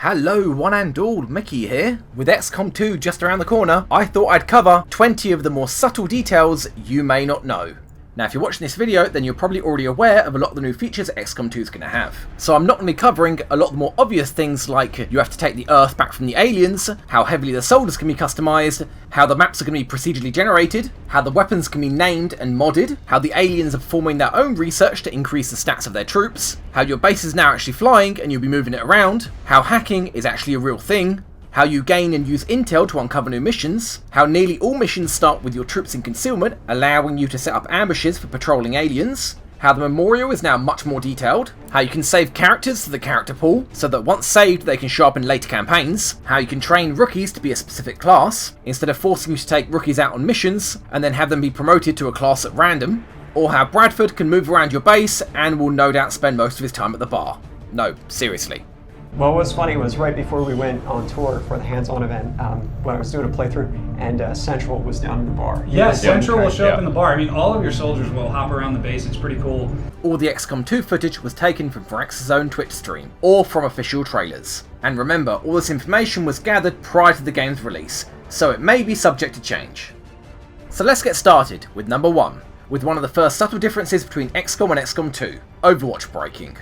Hello one and all, Mickey here. With XCOM 2 just around the corner, I thought I'd cover 20 of the more subtle details you may not know. Now if you're watching this video, then you're probably already aware of a lot of the new features XCOM 2 is going to have. So I'm not going to be covering a lot of the more obvious things like you have to take the Earth back from the aliens, how heavily the soldiers can be customised, how the maps are going to be procedurally generated, how the weapons can be named and modded, how the aliens are performing their own research to increase the stats of their troops, how your base is now actually flying and you'll be moving it around, how hacking is actually a real thing, how you gain and use intel to uncover new missions, how nearly all missions start with your troops in concealment, allowing you to set up ambushes for patrolling aliens, how the memorial is now much more detailed, how you can save characters to the character pool so that once saved they can show up in later campaigns, how you can train rookies to be a specific class, instead of forcing you to take rookies out on missions and then have them be promoted to a class at random, or how Bradford can move around your base and will no doubt spend most of his time at the bar. No, seriously. What was funny was right before we went on tour for the hands-on event, when I was doing a playthrough, and Central was down in the bar. Yeah, Central will show up in the bar. I mean, all of your soldiers will hop around the base. It's pretty cool. All the XCOM 2 footage was taken from Phyrex's own Twitch stream, or from official trailers. And remember, all this information was gathered prior to the game's release, so it may be subject to change. So let's get started with number 1, with one of the first subtle differences between XCOM and XCOM 2, Overwatch breaking.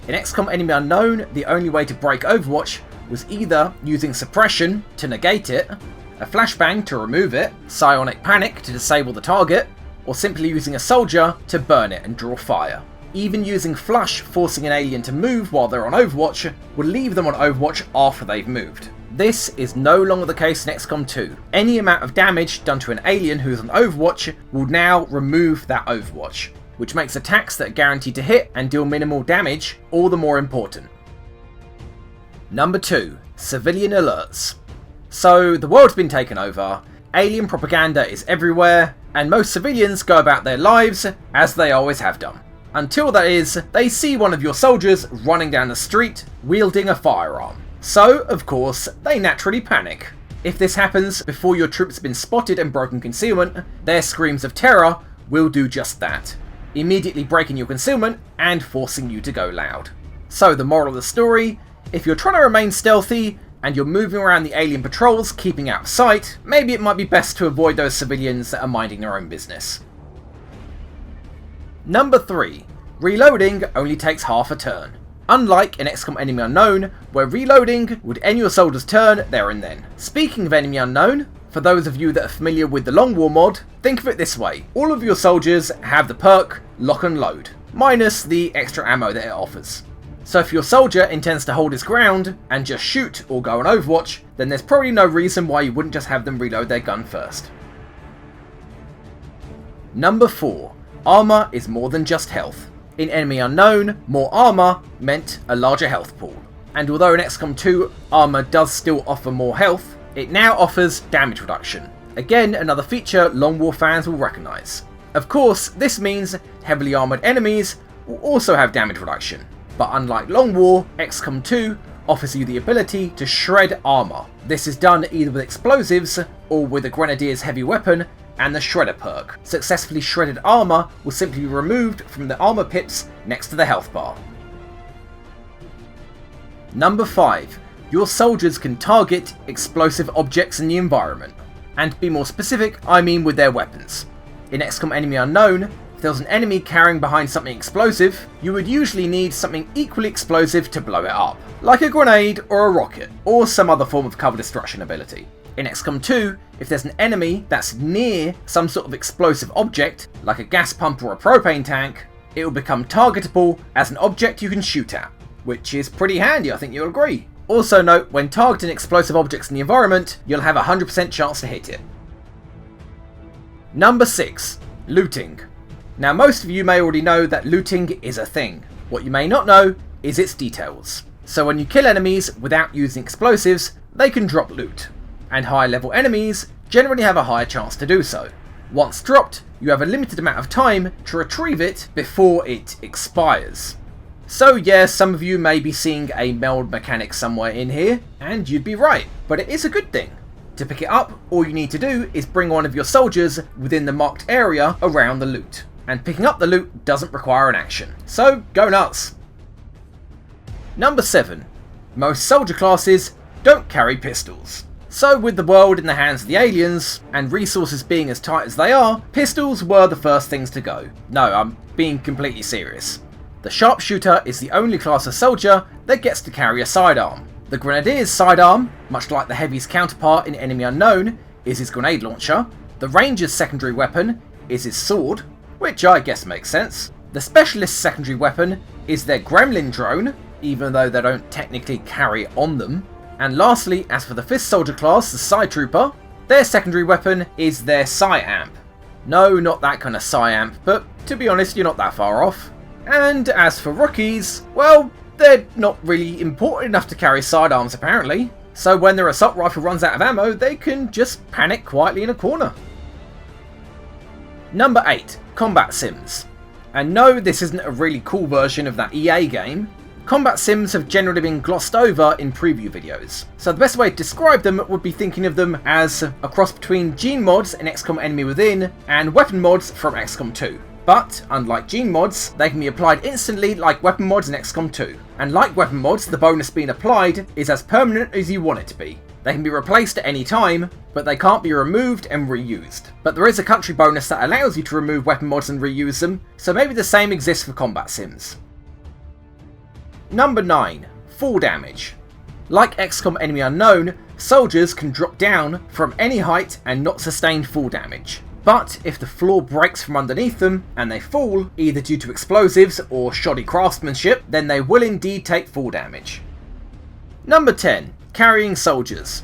In XCOM Enemy Unknown, the only way to break Overwatch was either using suppression to negate it, a flashbang to remove it, psionic panic to disable the target, or simply using a soldier to burn it and draw fire. Even using flush forcing an alien to move while they're on Overwatch would leave them on Overwatch after they've moved. This is no longer the case in XCOM 2. Any amount of damage done to an alien who's on Overwatch will now remove that Overwatch, which makes attacks that are guaranteed to hit and deal minimal damage all the more important. Number 2, civilian alerts. So the world's been taken over, alien propaganda is everywhere, and most civilians go about their lives as they always have done. Until that is, they see one of your soldiers running down the street wielding a firearm. So, of course, they naturally panic. If this happens before your troops have been spotted and broken concealment, their screams of terror will do just that, immediately breaking your concealment and forcing you to go loud. So the moral of the story, if you're trying to remain stealthy and you're moving around the alien patrols keeping out of sight, maybe it might be best to avoid those civilians that are minding their own business. Number 3, reloading only takes half a turn. Unlike in XCOM Enemy Unknown, where reloading would end your soldier's turn there and then. Speaking of Enemy Unknown, for those of you that are familiar with the Long War mod, think of it this way. All of your soldiers have the perk Lock and Load, minus the extra ammo that it offers. So if your soldier intends to hold his ground and just shoot or go on Overwatch, then there's probably no reason why you wouldn't just have them reload their gun first. Number 4, armour is more than just health. In Enemy Unknown, more armour meant a larger health pool. And although in XCOM 2 armour does still offer more health, it now offers damage reduction. Again, another feature Long War fans will recognise. Of course, this means heavily armoured enemies will also have damage reduction. But unlike Long War, XCOM 2 offers you the ability to shred armour. This is done either with explosives or with a Grenadier's heavy weapon and the Shredder perk. Successfully shredded armour will simply be removed from the armour pips next to the health bar. Number 5. Your soldiers can target explosive objects in the environment. And to be more specific, I mean with their weapons. In XCOM Enemy Unknown, if there was an enemy carrying behind something explosive, you would usually need something equally explosive to blow it up, like a grenade or a rocket, or some other form of cover destruction ability. In XCOM 2, if there's an enemy that's near some sort of explosive object, like a gas pump or a propane tank, it will become targetable as an object you can shoot at, which is pretty handy, I think you'll agree. Also note, when targeting explosive objects in the environment, you'll have a 100% chance to hit it. Number 6, looting. Now most of you may already know that looting is a thing. What you may not know is its details. So when you kill enemies without using explosives, they can drop loot. And higher level enemies generally have a higher chance to do so. Once dropped, you have a limited amount of time to retrieve it before it expires. So yeah, some of you may be seeing a meld mechanic somewhere in here, and you'd be right, but it is a good thing. To pick it up, all you need to do is bring one of your soldiers within the marked area around the loot, and picking up the loot doesn't require an action, so go nuts! Number 7. Most soldier classes don't carry pistols. So with the world in the hands of the aliens, and resources being as tight as they are, pistols were the first things to go. No, I'm being completely serious. The sharpshooter is the only class of soldier that gets to carry a sidearm. The grenadier's sidearm, much like the heavy's counterpart in Enemy Unknown, is his grenade launcher. The ranger's secondary weapon is his sword, which I guess makes sense. The specialist's secondary weapon is their gremlin drone, even though they don't technically carry it on them. And lastly, as for the 5th soldier class, the Psi Trooper, their secondary weapon is their Psi Amp. No, not that kind of Psi Amp, but to be honest, you're not that far off. And as for rookies, well, they're not really important enough to carry sidearms apparently, so when their assault rifle runs out of ammo, they can just panic quietly in a corner. Number 8. Combat Sims. And no, this isn't a really cool version of that EA game. Combat sims have generally been glossed over in preview videos, so the best way to describe them would be thinking of them as a cross between gene mods in XCOM Enemy Within and weapon mods from XCOM 2. But, unlike gene mods, they can be applied instantly like weapon mods in XCOM 2. And like weapon mods, the bonus being applied is as permanent as you want it to be. They can be replaced at any time, but they can't be removed and reused. But there is a country bonus that allows you to remove weapon mods and reuse them, so maybe the same exists for combat sims. Number 9. Fall damage. Like XCOM Enemy Unknown, soldiers can drop down from any height and not sustain fall damage. But if the floor breaks from underneath them and they fall, either due to explosives or shoddy craftsmanship, then they will indeed take fall damage. Number 10. Carrying soldiers.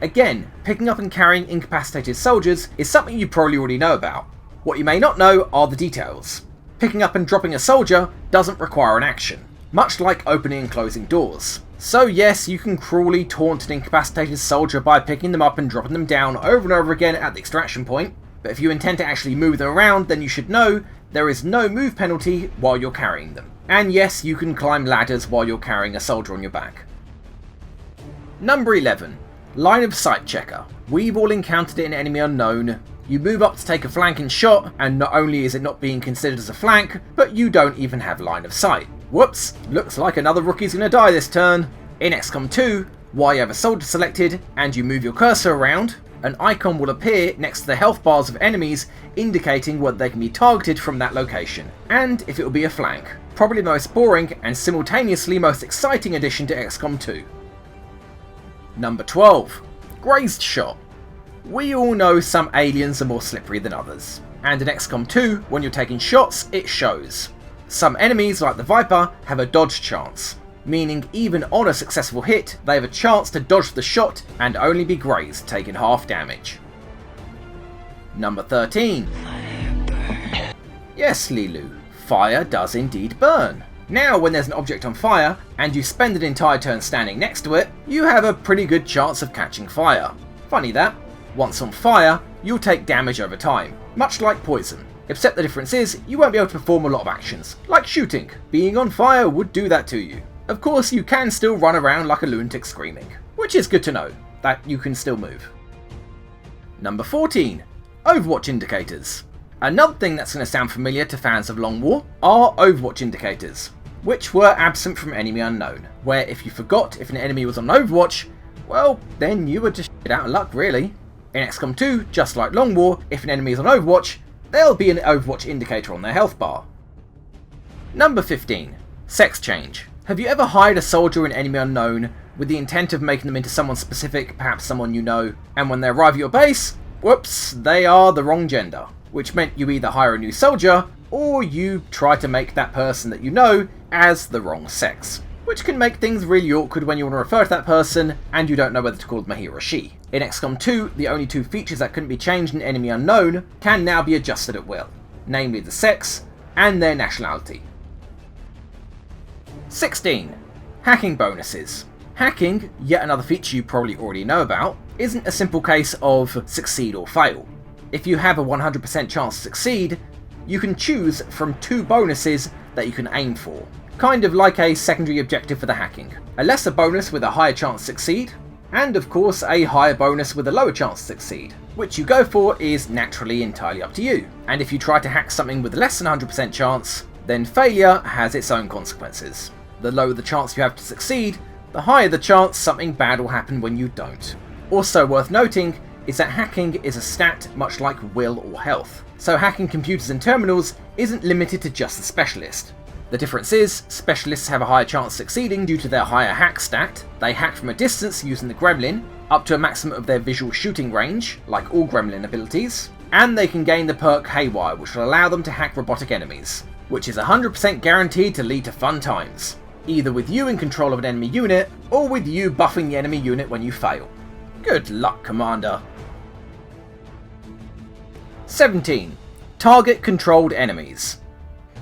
Again, picking up and carrying incapacitated soldiers is something you probably already know about. What you may not know are the details. Picking up and dropping a soldier doesn't require an action, much like opening and closing doors. So yes, you can cruelly taunt an incapacitated soldier by picking them up and dropping them down over and over again at the extraction point, but if you intend to actually move them around, then you should know there is no move penalty while you're carrying them. And yes, you can climb ladders while you're carrying a soldier on your back. Number 11. Line of sight checker. We've all encountered it in Enemy Unknown. You move up to take a flanking shot, and not only is it not being considered as a flank, but you don't even have line of sight. Whoops, looks like another rookie's gonna die this turn. In XCOM 2, while you have a soldier selected and you move your cursor around, an icon will appear next to the health bars of enemies indicating whether they can be targeted from that location, and if it will be a flank. Probably the most boring and simultaneously most exciting addition to XCOM 2. Number 12. Grazed shot. We all know some aliens are more slippery than others, and in XCOM 2, when you're taking shots, it shows. Some enemies, like the Viper, have a dodge chance, meaning even on a successful hit, they have a chance to dodge the shot and only be grazed, taking half damage. Number 13. Yes, Lilu, fire does indeed burn. Now, when there's an object on fire, and you spend an entire turn standing next to it, you have a pretty good chance of catching fire. Funny that. Once on fire, you'll take damage over time, much like poison. Except the difference is, you won't be able to perform a lot of actions, like shooting. Being on fire would do that to you. Of course, you can still run around like a lunatic screaming, which is good to know, that you can still move. Number 14. Overwatch Indicators. Another thing that's going to sound familiar to fans of Long War are Overwatch Indicators, which were absent from Enemy Unknown, where if you forgot if an enemy was on Overwatch, well, then you were just shit out of luck really. In XCOM 2, just like Long War, if an enemy is on Overwatch, there'll be an Overwatch indicator on their health bar. Number 15. Sex change. Have you ever hired a soldier in Enemy Unknown with the intent of making them into someone specific, perhaps someone you know, and when they arrive at your base, whoops, they are the wrong gender, which meant you either hire a new soldier, or you try to make that person that you know as the wrong sex, which can make things really awkward when you want to refer to that person and you don't know whether to call them a he or a she. In XCOM 2, the only two features that couldn't be changed in Enemy Unknown can now be adjusted at will, namely the sex and their nationality. 16. Hacking bonuses. Hacking, yet another feature you probably already know about, isn't a simple case of succeed or fail. If you have a 100% chance to succeed, you can choose from two bonuses that you can aim for, kind of like a secondary objective for the hacking. A lesser bonus with a higher chance to succeed, and of course a higher bonus with a lower chance to succeed. Which you go for is naturally entirely up to you, and if you try to hack something with less than 100% chance, then failure has its own consequences. The lower the chance you have to succeed, the higher the chance something bad will happen when you don't. Also worth noting is that hacking is a stat much like will or health, so hacking computers and terminals isn't limited to just the specialist. The difference is, specialists have a higher chance of succeeding due to their higher hack stat. They hack from a distance using the gremlin, up to a maximum of their visual shooting range, like all gremlin abilities, and they can gain the perk Haywire, which will allow them to hack robotic enemies, which is 100% guaranteed to lead to fun times, either with you in control of an enemy unit, or with you buffing the enemy unit when you fail. Good luck, Commander. 17. Target controlled enemies.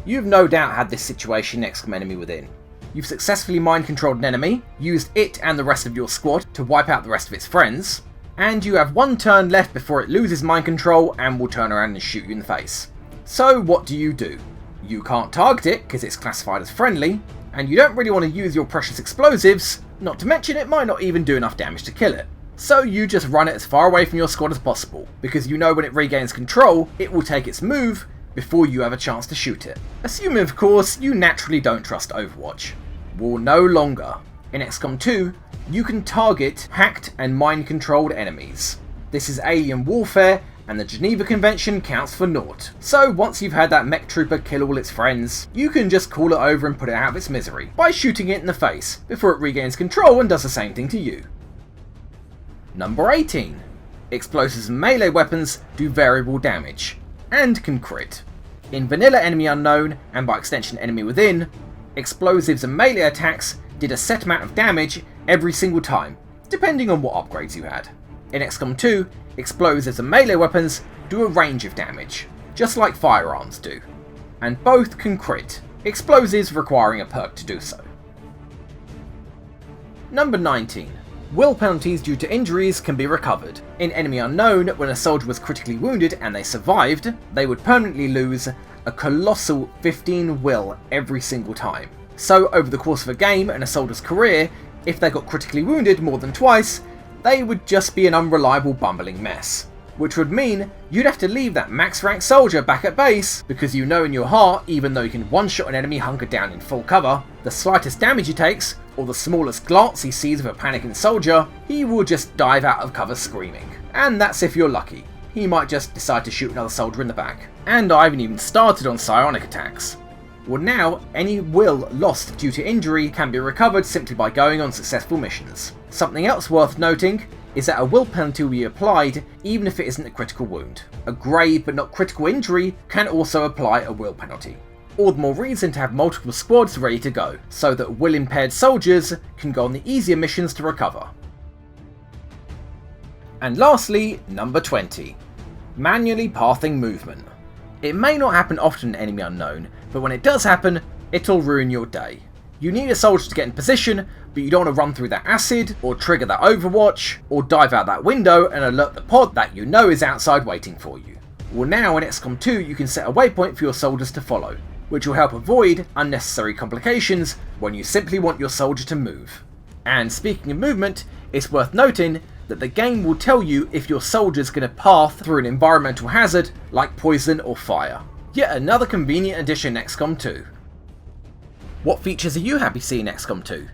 You've no doubt had this situation in XCOM Enemy Within. You've successfully mind controlled an enemy, used it and the rest of your squad to wipe out the rest of its friends, and you have one turn left before it loses mind control and will turn around and shoot you in the face. So what do? You can't target it because it's classified as friendly, and you don't really want to use your precious explosives, not to mention it might not even do enough damage to kill it. So you just run it as far away from your squad as possible, because you know when it regains control, it will take its move before you have a chance to shoot it. Assuming of course you naturally don't trust Overwatch. Well, no longer. In XCOM 2, you can target hacked and mind controlled enemies. This is alien warfare, and the Geneva Convention counts for naught. So once you've had that mech trooper kill all its friends, you can just call it over and put it out of its misery by shooting it in the face before it regains control and does the same thing to you. Number 18. Explosives and melee weapons do variable damage, and can crit. In vanilla Enemy Unknown, and by extension Enemy Within, explosives and melee attacks did a set amount of damage every single time, depending on what upgrades you had. In XCOM 2, explosives and melee weapons do a range of damage, just like firearms do, and both can crit, explosives requiring a perk to do so. Number 19. Will penalties due to injuries can be recovered. In Enemy Unknown, when a soldier was critically wounded and they survived, they would permanently lose a colossal 15 will every single time. So over the course of a game and a soldier's career, if they got critically wounded more than twice, they would just be an unreliable bumbling mess. Which would mean you'd have to leave that max rank soldier back at base, because you know in your heart, even though you can one-shot an enemy hunkered down in full cover, the slightest damage he takes, or the smallest glance he sees of a panicking soldier, he will just dive out of cover screaming. And that's if you're lucky. He might just decide to shoot another soldier in the back. And I haven't even started on psionic attacks. Well, now, any will lost due to injury can be recovered simply by going on successful missions. Something else worth noting is that a will penalty will be applied even if it isn't a critical wound. A grave but not critical injury can also apply a will penalty. All the more reason to have multiple squads ready to go, so that will impaired soldiers can go on the easier missions to recover. And lastly, number 20. Manually pathing movement. It may not happen often in Enemy Unknown, but when it does happen, it'll ruin your day. You need a soldier to get in position, but you don't want to run through that acid, or trigger that Overwatch, or dive out that window and alert the pod that you know is outside waiting for you. Well, now in XCOM 2 you can set a waypoint for your soldiers to follow, which will help avoid unnecessary complications when you simply want your soldier to move. And speaking of movement, it's worth noting that the game will tell you if your soldier's going to path through an environmental hazard like poison or fire. Yet another convenient addition in XCOM 2. What features are you happy seeing in XCOM 2?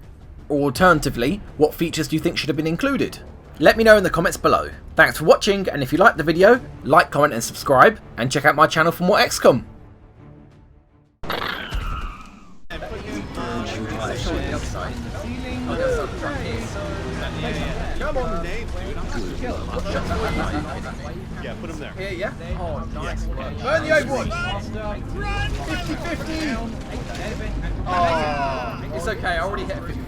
Or alternatively, what features do you think should have been included? Let me know in the comments below. Thanks for watching, and if you liked the video, like, comment and subscribe, and check out my channel for more XCOM. Come on, Nate. Yeah, put him there. Here, yeah? Oh, nice. Yes. Burn the Overwatch! 50-50! Oh, it's okay, I already hit 50.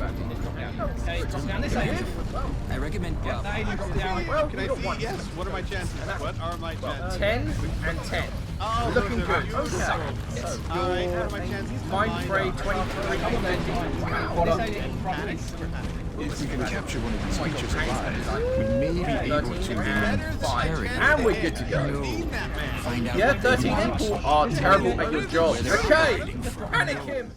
I recommend Well, can I see? Yes. What are my chances? What are my chances? 10 and 10. Oh, Looking those are good. good. Okay. All right, what are my chances? Mind Fray 23. If we can capture one of these creatures alive, we may be able to remove 5. And we're good to go. find out. Yeah, 13 people are terrible at your job. Okay, panic him.